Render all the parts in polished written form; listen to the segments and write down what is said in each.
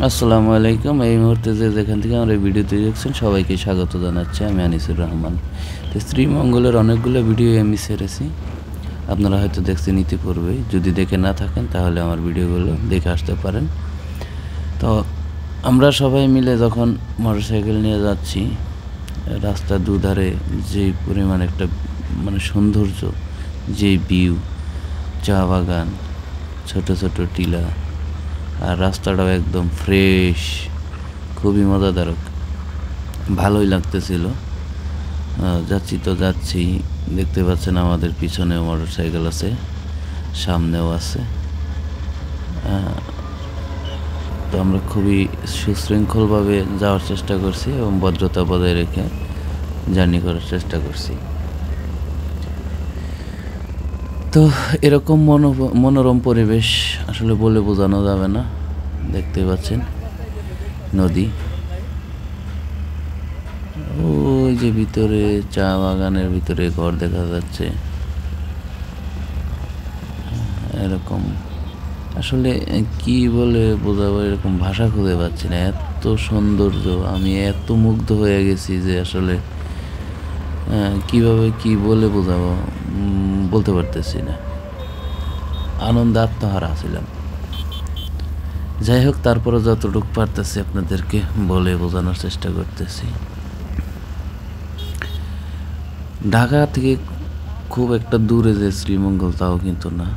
আসসালামু আলাইকুম। এই মুহূর্তে যেখান থেকে আমরা ভিডিওটি দেখছেন সবাইকে স্বাগত জানাচ্ছি। আমি আনিসুর রহমান। তো শ্রীমঙ্গলের অনেকগুলো ভিডিও আমি ছেড়েছি, আপনারা হয়তো দেখছেন ইতিপূর্বেই। যদি দেখে না থাকেন তাহলে আমার ভিডিওগুলো দেখে আসতে পারেন। তো আমরা সবাই মিলে যখন মোটরসাইকেল নিয়ে যাচ্ছি, রাস্তার দুধারে যেই পরিমাণ একটা সৌন্দর্য, যেই ভিউ, চা বাগান, ছোট ছোট টিলা, আর রাস্তাটাও একদম ফ্রেশ, খুবই মজাদারক, ভালোই লাগতেছিল। যাচ্ছি, দেখতে পাচ্ছেন আমাদের পিছনেও মোটরসাইকেল আছে, সামনেও আছে। তো আমরা খুবই সুশৃঙ্খলভাবে যাওয়ার চেষ্টা করছি এবং ভদ্রতা বজায় রেখে জার্নি করার চেষ্টা করছি। তো এরকম মনোরম পরিবেশ আসলে বলে বোঝানো যাবে না। দেখতে পাচ্ছেন নদী, ওই যে ভিতরে চা বাগানের ভিতরে ঘর দেখা যাচ্ছে। এরকম আসলে কি বলে বোঝাবো, এরকম ভাষা খুঁজে পাচ্ছি না। এত সৌন্দর্য, আমি এত মুগ্ধ হয়ে গেছি যে আসলে কিভাবে কি বলে বোঝাবো বলতে পারতেছি না। আনন্দে আত্মহারা ছিলাম। যাই হোক, তারপরে যতটুকু পারতেছি আপনাদেরকে বলে বোঝানোর চেষ্টা করতেছি। ঢাকা থেকে খুব একটা দূরে যে শ্রীমঙ্গল তাও কিন্তু না।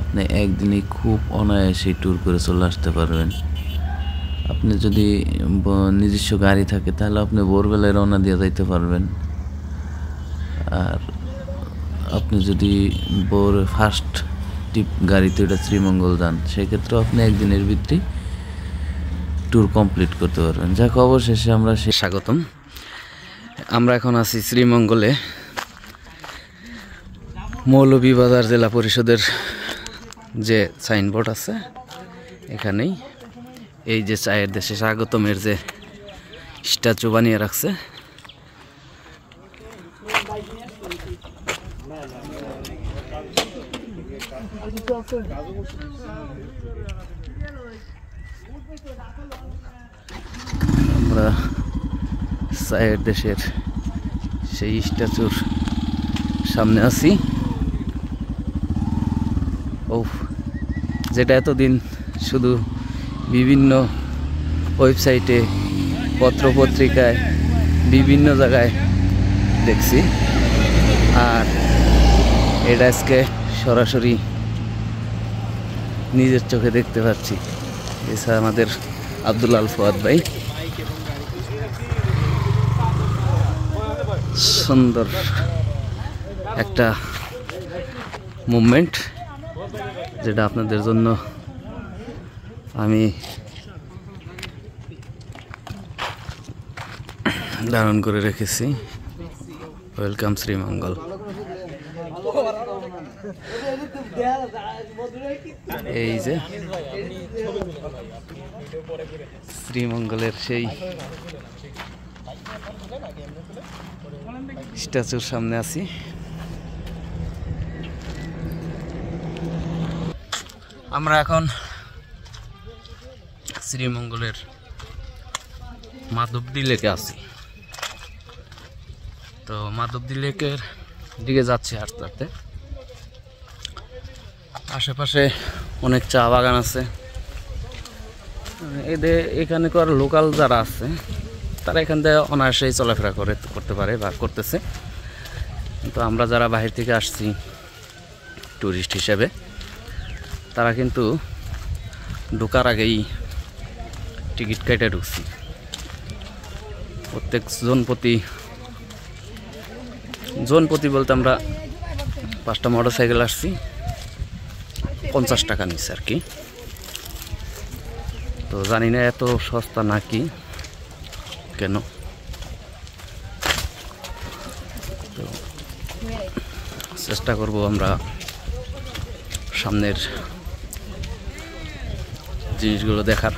আপনি একদিনে খুব অনায়াসে ট্যুর করে চলে আসতে পারবেন। আপনি যদি নিজস্ব গাড়ি থাকে তাহলে আপনি ভোরবেলায় রওনা দিয়ে যাইতে পারবেন। আর আপনি যদি ফার্স্ট ট্রিপ গাড়িতে ওটা শ্রীমঙ্গল যান, সেক্ষেত্রেও আপনি একদিনের ভিতরেই ট্যুর কমপ্লিট করতে পারবেন। যাক, অবশেষে আমরা স্বাগতম। আমরা এখন আছি শ্রীমঙ্গলে, মৌলভীবাজার জেলা পরিষদের যে সাইনবোর্ড আছে এখানেই। এই যে চায়ের দেশে স্বাগতমের যে স্ট্যাচু বানিয়ে রাখছে, আমরা চায়ের দেশের সেই স্ট্যাচুর সামনে আছি। যেটা এতদিন শুধু বিভিন্ন ওয়েবসাইটে, পত্রপত্রিকায়, বিভিন্ন জায়গায় দেখছি, আর এটা আজকে সরাসরি নিজের চোখে দেখতে পাচ্ছি। এছাড়া আমাদের আব্দুল আল ফুয়াদ ভাই, সুন্দর একটা মুভমেন্ট যেটা আপনাদের জন্য আমি ধারণ করে রেখেছি। ওয়েলকাম শ্রীমঙ্গল। এই যে শ্রীমঙ্গলের সেই স্ট্যাচুর সামনে আছি। আমরা এখন শ্রীমঙ্গলের মাধবদী লেকে আছি। তো মাধবদী লেকের দিকে যাচ্ছি আস্তে আস্তে। আশেপাশে অনেক চা বাগান আছে। এখানে কর লোকাল যারা আছে তারা এখান থেকে অনায়াসেই চলাফেরা করতে পারে বা করতেছে। কিন্তু আমরা যারা বাহির থেকে আসছি ট্যুরিস্ট হিসেবে, তারা কিন্তু ঢোকার আগেই টিকিট কেটে ঢুকছি। প্রত্যেক জনপ্রতি বলতে আমরা 5টা মোটরসাইকেল আসছি, 50 টাকা নিচ্ছে আর কি। তো জানি না এত সস্তা নাকি কেন। তো চেষ্টা করব আমরা সামনের জিনিসগুলো দেখার।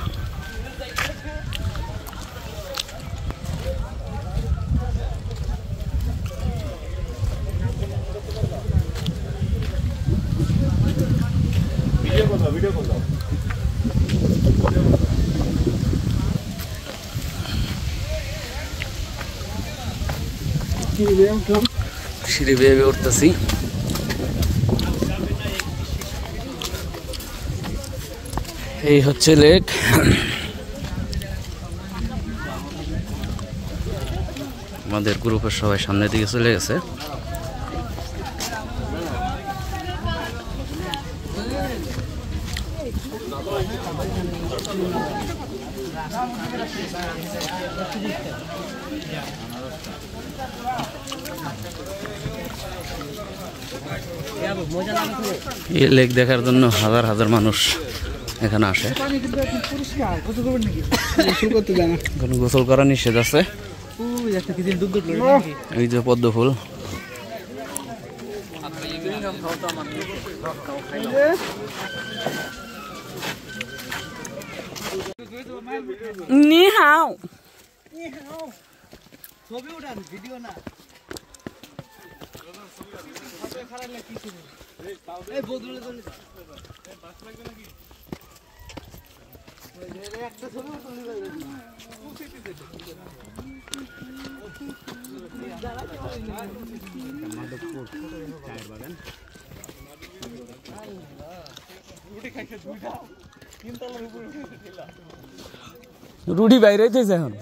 ভিডিও করো। সিঁড়ি বেয়ে উঠতেছি। এই হচ্ছে লেক। আমাদের গ্রুপের সবাই সামনের দিকে চলে গেছে। এই লেক দেখার জন্য হাজার হাজার মানুষ এখানে আসে। গোসল করা নিষেধ আছে। এই যে পদ্ম ফুল। নি হাও ছবি উঠান, ভিডিও না। এই বদলে চলে একটা ছবি রুটি বাইরে হইতেছে এখন।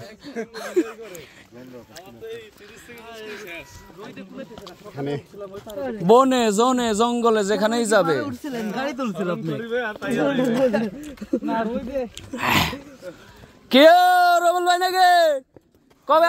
বনে জনে জঙ্গলে যেখানেই যাবে। কে রবুল ভাই নাকি কবে